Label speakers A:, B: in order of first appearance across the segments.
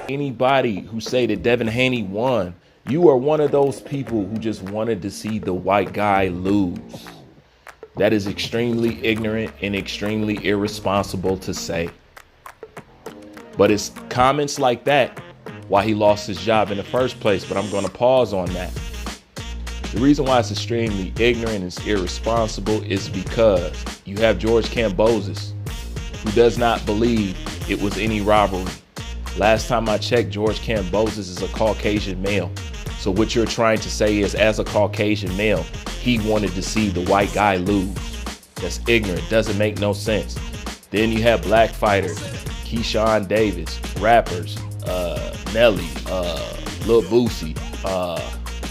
A: Anybody who say that Devin Haney won, you are one of those people who just wanted to see the white guy lose. That is extremely ignorant and extremely irresponsible to say. But it's comments like that why he lost his job in the first place. But I'm going to pause on that. The reason why it's extremely ignorant and irresponsible is because you have George Kambosos, who does not believe it was any robbery. Last time I checked, George Kambosos is a Caucasian male. So what you're trying to say is, as a Caucasian male, he wanted to see the white guy lose. That's ignorant. Doesn't make no sense. Then you have black fighters, Keyshawn Davis, rappers, Nelly, Lil Boosie,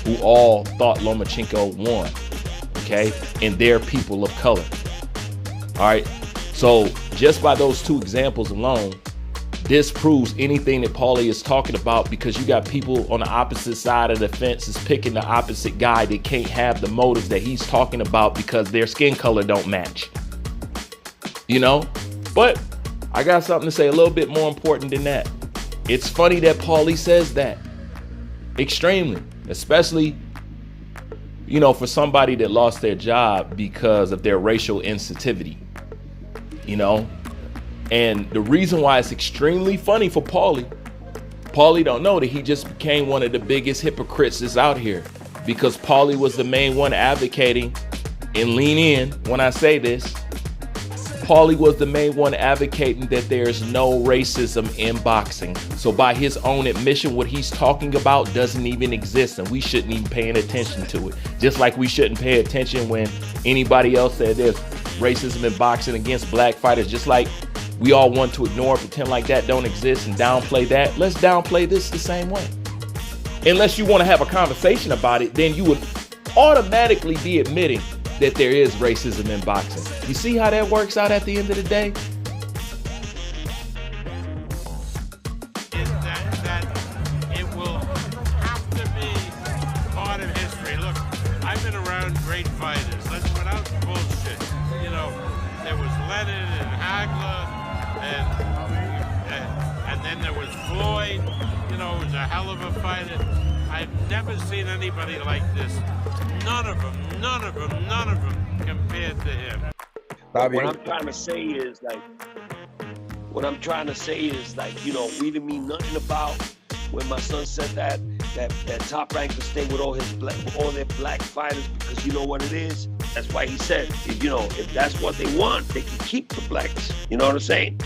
A: who all thought Lomachenko won. Okay? And they're people of color. All right? So just by those two examples alone, disproves anything that Paulie is talking about, because you got people on the opposite side of the fence is picking the opposite guy that can't have the motives that he's talking about because their skin color don't match. You know? But I got something to say a little bit more important than that. It's funny that Paulie says that. Extremely. Especially, you know, for somebody that lost their job because of their racial insensitivity. You know? And the reason why it's extremely funny for Paulie don't know that he just became one of the biggest hypocrites that's out here, because Paulie was the main one advocating, and lean in when I say this, Paulie was the main one advocating that there's no racism in boxing. So by his own admission, what he's talking about doesn't even exist, and we shouldn't even pay attention to it. Just like we shouldn't pay attention when anybody else said there's racism in boxing against black fighters. Just like we all want to ignore, pretend like that don't exist and downplay that. Let's downplay this the same way. Unless you want to have a conversation about it, then you would automatically be admitting that there is racism in boxing. You see how that works out at the end of the day?
B: That it will have to be part of history. Look, I've been around great fighters. Let's without bullshit. You know, there was Lenin and Hagler. And then there was Floyd, you know, was a hell of a fighter. I've never seen anybody like this. None of them compared to him.
C: What I'm trying to say is you know, we didn't mean nothing about when my son said that Top Rank would stay with all their black fighters, because you know what it is? That's why he said, if that's what they want, they can keep the blacks. You know what I'm saying?